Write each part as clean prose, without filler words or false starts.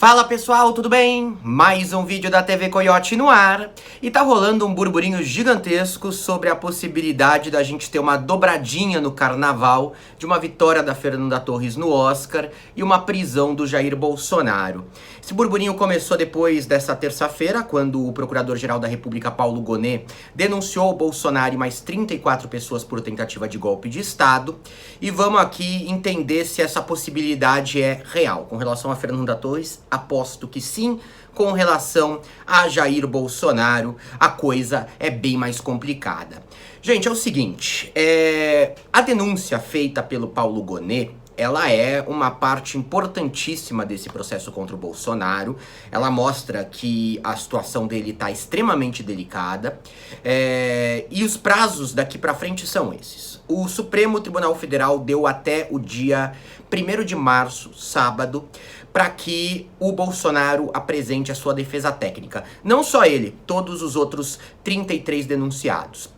Fala pessoal, tudo bem? Mais um vídeo da TV Coyote no ar. E tá rolando um burburinho gigantesco sobre a possibilidade da gente ter uma dobradinha no carnaval de uma vitória da Fernanda Torres no Oscar e uma prisão do Jair Bolsonaro. Esse burburinho começou depois dessa terça-feira, quando o Procurador-Geral da República, Paulo Gonet, denunciou o Bolsonaro e mais 34 pessoas por tentativa de golpe de Estado. E vamos aqui entender se essa possibilidade é real. Com relação a Fernanda Torres, aposto que sim. Com relação a Jair Bolsonaro, a coisa é bem mais complicada. Gente, é o seguinte, a denúncia feita pelo Paulo Gonet, ela é uma parte importantíssima desse processo contra o Bolsonaro. Ela mostra que a situação dele está extremamente delicada, e os prazos daqui para frente são esses. O Supremo Tribunal Federal deu até o dia 1º de março, sábado, para que o Bolsonaro apresente a sua defesa técnica. Não só ele, todos os outros 33 denunciados.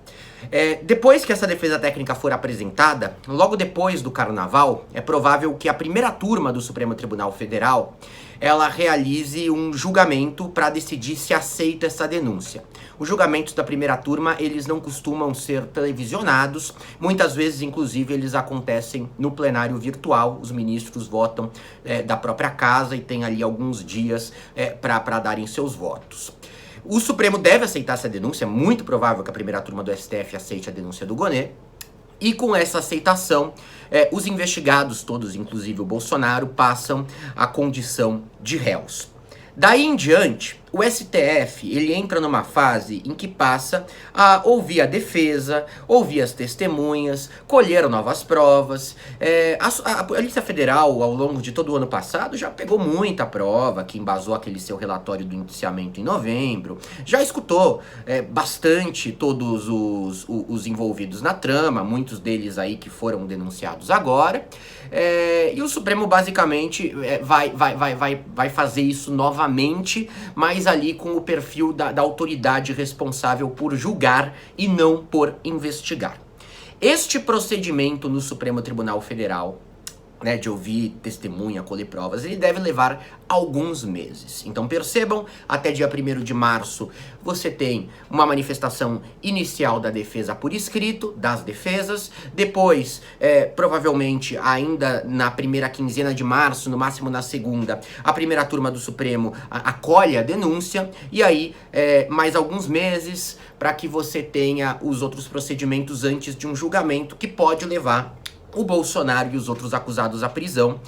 Depois que essa defesa técnica for apresentada, logo depois do carnaval, é provável que a primeira turma do Supremo Tribunal Federal ela realize um julgamento para decidir se aceita essa denúncia. Os julgamentos da primeira turma, eles não costumam ser televisionados, muitas vezes, inclusive, eles acontecem no plenário virtual, os ministros votam da própria casa e tem ali alguns dias para darem seus votos. O Supremo deve aceitar essa denúncia, é muito provável que a primeira turma do STF aceite a denúncia do Gonet, e com essa aceitação, os investigados todos, inclusive o Bolsonaro, passam a condição de réus. Daí em diante, o STF ele entra numa fase em que passa a ouvir a defesa, ouvir as testemunhas, colher novas provas. A Polícia Federal, ao longo de todo o ano passado, já pegou muita prova, que embasou aquele seu relatório do indiciamento em novembro, já escutou bastante todos os envolvidos na trama, muitos deles aí que foram denunciados agora, e o Supremo basicamente vai fazer isso novamente, mas ali com o perfil da autoridade responsável por julgar e não por investigar. Este procedimento no Supremo Tribunal Federal, de ouvir testemunha, colher provas, ele deve levar alguns meses. Então percebam, até dia 1º de março você tem uma manifestação inicial da defesa por escrito, das defesas. Depois, provavelmente ainda na primeira quinzena de março, no máximo na segunda, a primeira turma do Supremo acolhe a denúncia. E aí, mais alguns meses para que você tenha os outros procedimentos antes de um julgamento que pode levar o Bolsonaro e os outros acusados à prisão.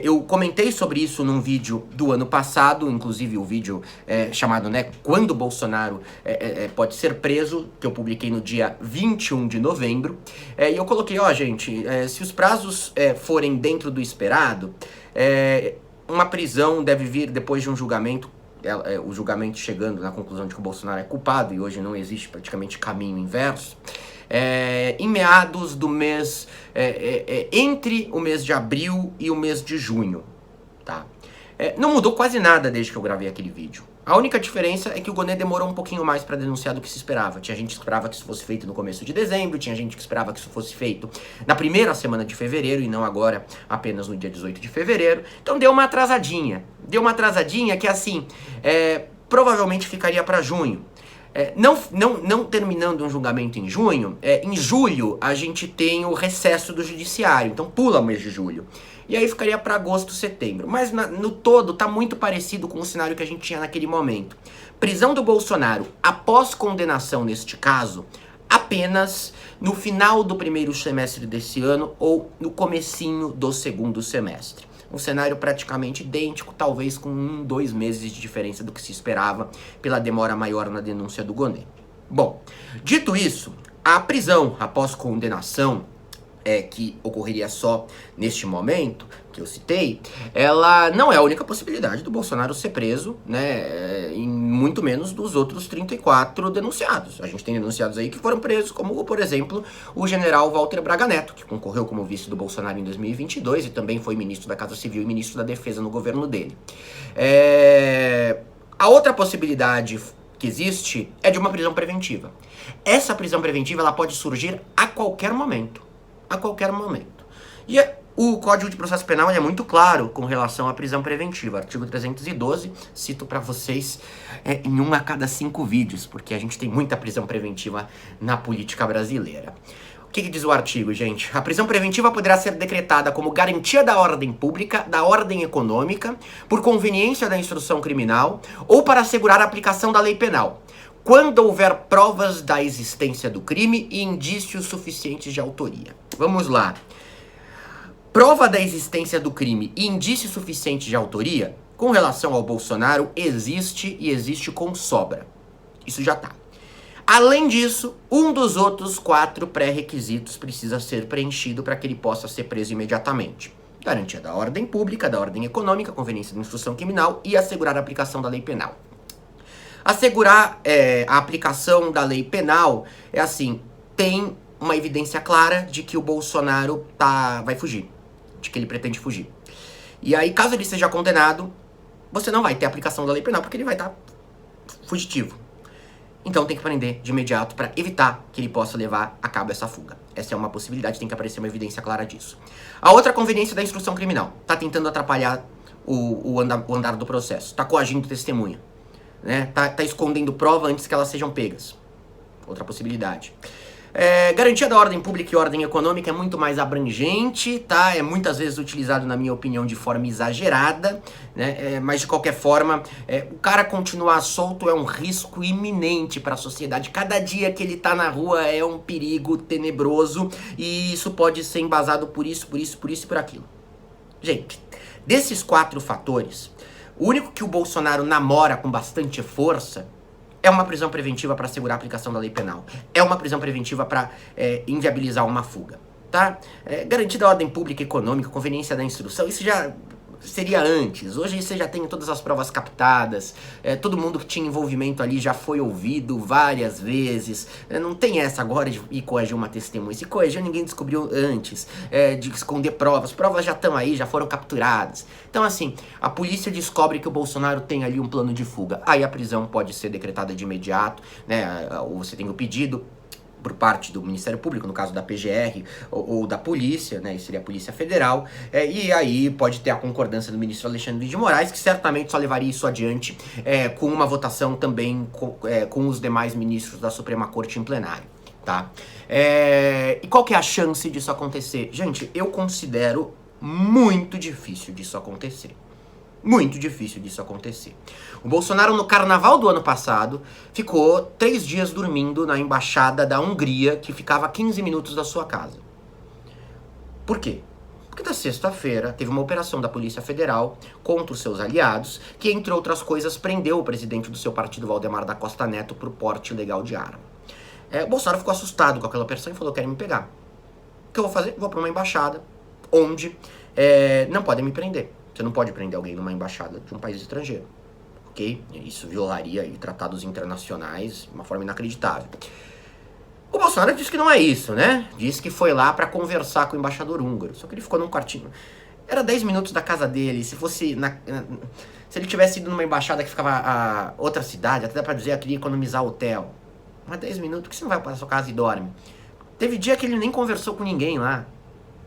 Eu comentei sobre isso num vídeo do ano passado, inclusive o vídeo chamado, Quando o Bolsonaro pode ser preso, que eu publiquei no dia 21 de novembro. E eu coloquei, gente, se os prazos forem dentro do esperado, uma prisão deve vir depois de um julgamento, o julgamento chegando na conclusão de que o Bolsonaro é culpado, e hoje não existe praticamente caminho inverso. Em meados do mês, entre o mês de abril e o mês de junho, tá? Não mudou quase nada desde que eu gravei aquele vídeo. A única diferença é que o Gonet demorou um pouquinho mais para denunciar do que se esperava. Tinha gente que esperava que isso fosse feito no começo de dezembro, tinha gente que esperava que isso fosse feito na primeira semana de fevereiro e não agora apenas no dia 18 de fevereiro. Então deu uma atrasadinha. Deu uma atrasadinha que assim, provavelmente ficaria para junho. Não terminando um julgamento em junho, em julho a gente tem o recesso do judiciário, então pula o mês de julho. E aí ficaria para agosto, setembro. Mas no todo tá muito parecido com o cenário que a gente tinha naquele momento. Prisão do Bolsonaro após condenação neste caso, apenas no final do primeiro semestre desse ano ou no comecinho do segundo semestre. Um cenário praticamente idêntico, talvez com 2 meses de diferença do que se esperava pela demora maior na denúncia do Gonet. Bom, dito isso, a prisão após condenação, que ocorreria só neste momento que eu citei, ela não é a única possibilidade do Bolsonaro ser preso, em muito menos dos outros 34 denunciados. A gente tem denunciados aí que foram presos, como, por exemplo, o general Walter Braga Neto, que concorreu como vice do Bolsonaro em 2022 e também foi ministro da Casa Civil e ministro da Defesa no governo dele. A outra possibilidade que existe é de uma prisão preventiva. Essa prisão preventiva ela pode surgir a qualquer momento. A qualquer momento. E O Código de Processo Penal é muito claro com relação à prisão preventiva. Artigo 312, cito para vocês em 1 a cada 5 vídeos, porque a gente tem muita prisão preventiva na política brasileira. O que diz o artigo, gente? A prisão preventiva poderá ser decretada como garantia da ordem pública, da ordem econômica, por conveniência da instrução criminal ou para assegurar a aplicação da lei penal, quando houver provas da existência do crime e indícios suficientes de autoria. Vamos lá. Prova da existência do crime e indício suficiente de autoria, com relação ao Bolsonaro, existe e existe com sobra. Isso já tá. Além disso, um dos outros 4 pré-requisitos precisa ser preenchido para que ele possa ser preso imediatamente. Garantia da ordem pública, da ordem econômica, conveniência da instrução criminal e assegurar a aplicação da lei penal. Assegurar a aplicação da lei penal é assim, tem uma evidência clara de que o Bolsonaro vai fugir, de que ele pretende fugir. E aí, caso ele seja condenado, você não vai ter aplicação da lei penal porque ele vai estar fugitivo. Então tem que prender de imediato para evitar que ele possa levar a cabo essa fuga. Essa é uma possibilidade, tem que aparecer uma evidência clara disso. A outra conveniência da instrução criminal. Tá tentando atrapalhar o andar do processo. Tá coagindo testemunha. Né? Tá escondendo prova antes que elas sejam pegas. Outra possibilidade. Garantia da ordem pública e ordem econômica é muito mais abrangente, tá? É muitas vezes utilizado, na minha opinião, de forma exagerada, né? Mas de qualquer forma, o cara continuar solto é um risco iminente para a sociedade. Cada dia que ele tá na rua é um perigo tenebroso e isso pode ser embasado por isso e por aquilo. Gente, desses 4 fatores, o único que o Bolsonaro namora com bastante força é uma prisão preventiva para assegurar a aplicação da lei penal. É uma prisão preventiva para inviabilizar uma fuga, tá? Garantida a ordem pública e econômica, conveniência da instrução, isso já seria antes. Hoje você já tem todas as provas captadas, todo mundo que tinha envolvimento ali já foi ouvido várias vezes. Não tem essa agora de ir coagir uma testemunha. Se coagir, ninguém descobriu antes, de esconder provas. Provas já estão aí, já foram capturadas. Então, assim, a polícia descobre que o Bolsonaro tem ali um plano de fuga. Aí a prisão pode ser decretada de imediato, né? Você tem o pedido por parte do Ministério Público, no caso da PGR ou da polícia, né, isso seria a Polícia Federal, e aí pode ter a concordância do ministro Alexandre de Moraes, que certamente só levaria isso adiante com uma votação também com os demais ministros da Suprema Corte em plenário, tá? E qual que é a chance disso acontecer? Gente, eu considero muito difícil disso acontecer. Muito difícil disso acontecer. O Bolsonaro, no carnaval do ano passado, ficou 3 dias dormindo na embaixada da Hungria, que ficava a 15 minutos da sua casa. Por quê? Porque na sexta-feira teve uma operação da Polícia Federal contra os seus aliados, que, entre outras coisas, prendeu o presidente do seu partido, Valdemar da Costa Neto, por porte ilegal de arma. O Bolsonaro ficou assustado com aquela operação e falou: querem me pegar. O que eu vou fazer? Vou para uma embaixada onde não podem me prender. Você não pode prender alguém numa embaixada de um país estrangeiro, ok? Isso violaria tratados internacionais de uma forma inacreditável. O Bolsonaro disse que não é isso, né? Disse que foi lá para conversar com o embaixador húngaro, só que ele ficou num quartinho. Era 10 minutos da casa dele. Se fosse se ele tivesse ido numa embaixada que ficava a outra cidade, até dá pra dizer que ele ia economizar hotel. Mas 10 minutos, que você não vai para sua casa e dorme? Teve dia que ele nem conversou com ninguém lá,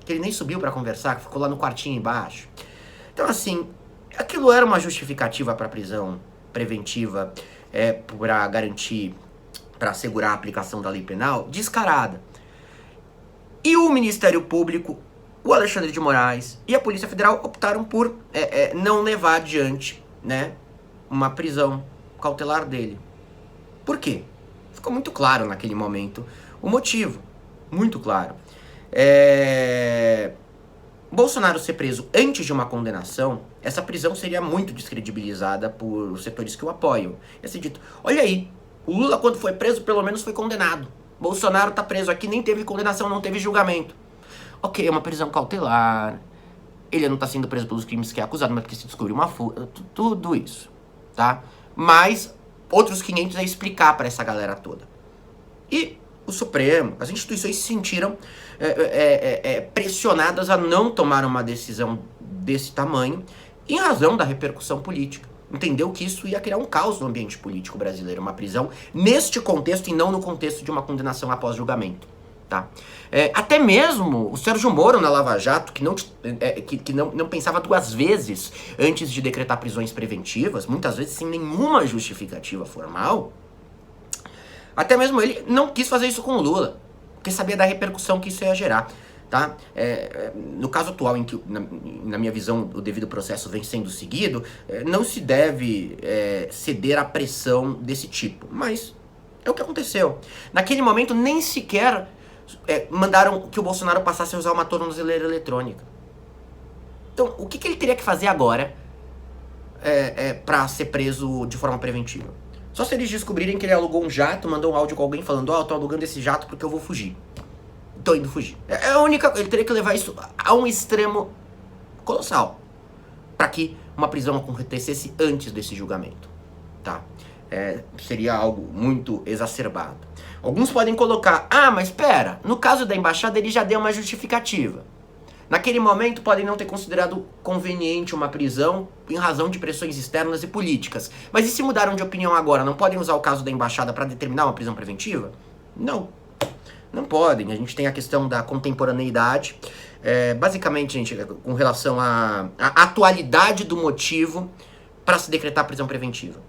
que ele nem subiu para conversar, que ficou lá no quartinho embaixo. Então, assim, aquilo era uma justificativa para prisão preventiva, para garantir, para assegurar a aplicação da lei penal, descarada. E o Ministério Público, o Alexandre de Moraes e a Polícia Federal optaram por não levar adiante, né, uma prisão cautelar dele. Por quê? Ficou muito claro naquele momento o motivo, muito claro. Bolsonaro ser preso antes de uma condenação, essa prisão seria muito descredibilizada por setores que o apoiam. Ia ser dito: olha aí, o Lula, quando foi preso, pelo menos foi condenado. Bolsonaro tá preso aqui, nem teve condenação, não teve julgamento. Ok, é uma prisão cautelar, ele não tá sendo preso pelos crimes que é acusado, mas porque se descobriu uma fuga, tudo isso, tá? Mas outros 500 a explicar para essa galera toda. E o Supremo, as instituições se sentiram pressionadas a não tomar uma decisão desse tamanho em razão da repercussão política. Entendeu que isso ia criar um caos no ambiente político brasileiro, uma prisão neste contexto e não no contexto de uma condenação após julgamento. tá? Até mesmo o Sérgio Moro na Lava Jato, que não pensava duas vezes antes de decretar prisões preventivas, muitas vezes sem nenhuma justificativa formal, até mesmo ele não quis fazer isso com o Lula, porque sabia da repercussão que isso ia gerar. Tá? No caso atual, em que, na minha visão, o devido processo vem sendo seguido, não se deve ceder à pressão desse tipo. Mas é o que aconteceu. Naquele momento, nem sequer mandaram que o Bolsonaro passasse a usar uma tornozeleira eletrônica. Então, o que ele teria que fazer agora para ser preso de forma preventiva? Só se eles descobrirem que ele alugou um jato, mandou um áudio com alguém falando: ó, eu tô alugando esse jato porque eu vou fugir. Tô indo fugir. É a única. Ele teria que levar isso a um extremo colossal para que uma prisão acontecesse antes desse julgamento, tá? Seria algo muito exacerbado. Alguns podem colocar: ah, mas espera, no caso da embaixada ele já deu uma justificativa. Naquele momento podem não ter considerado conveniente uma prisão em razão de pressões externas e políticas. Mas e se mudaram de opinião agora? Não podem usar o caso da embaixada para determinar uma prisão preventiva? Não. Não podem. A gente tem a questão da contemporaneidade. Basicamente, gente, com relação à atualidade do motivo para se decretar prisão preventiva.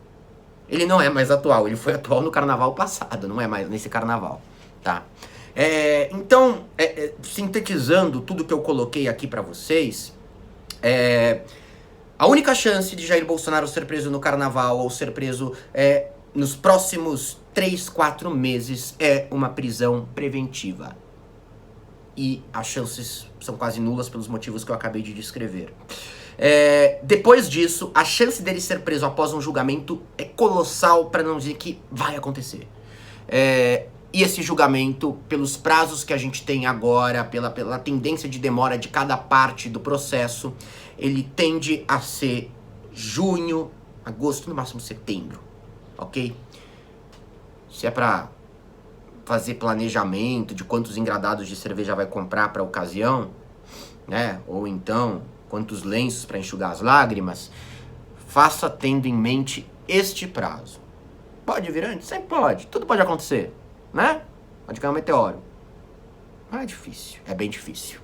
Ele não é mais atual. Ele foi atual no carnaval passado, não é mais nesse carnaval, tá? Então, sintetizando tudo que eu coloquei aqui para vocês, a única chance de Jair Bolsonaro ser preso no carnaval ou ser preso nos próximos 3, 4 meses é uma prisão preventiva. E as chances são quase nulas pelos motivos que eu acabei de descrever. Depois disso, a chance dele ser preso após um julgamento é colossal, para não dizer que vai acontecer. E esse julgamento, pelos prazos que a gente tem agora, pela tendência de demora de cada parte do processo, ele tende a ser junho, agosto, no máximo setembro. Ok? Se é pra fazer planejamento de quantos engradados de cerveja vai comprar pra ocasião, né? Ou então, quantos lenços pra enxugar as lágrimas, faça tendo em mente este prazo. Pode vir antes? Sempre pode. Tudo pode acontecer, né? Pode cair um meteoro. Mas é difícil. É bem difícil.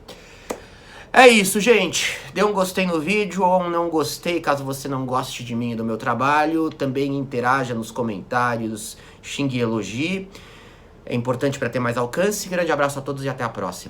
É isso, gente. Dê um gostei no vídeo ou um não gostei, caso você não goste de mim e do meu trabalho. Também interaja nos comentários, xingue e elogie. É importante para ter mais alcance. Grande abraço a todos e até a próxima.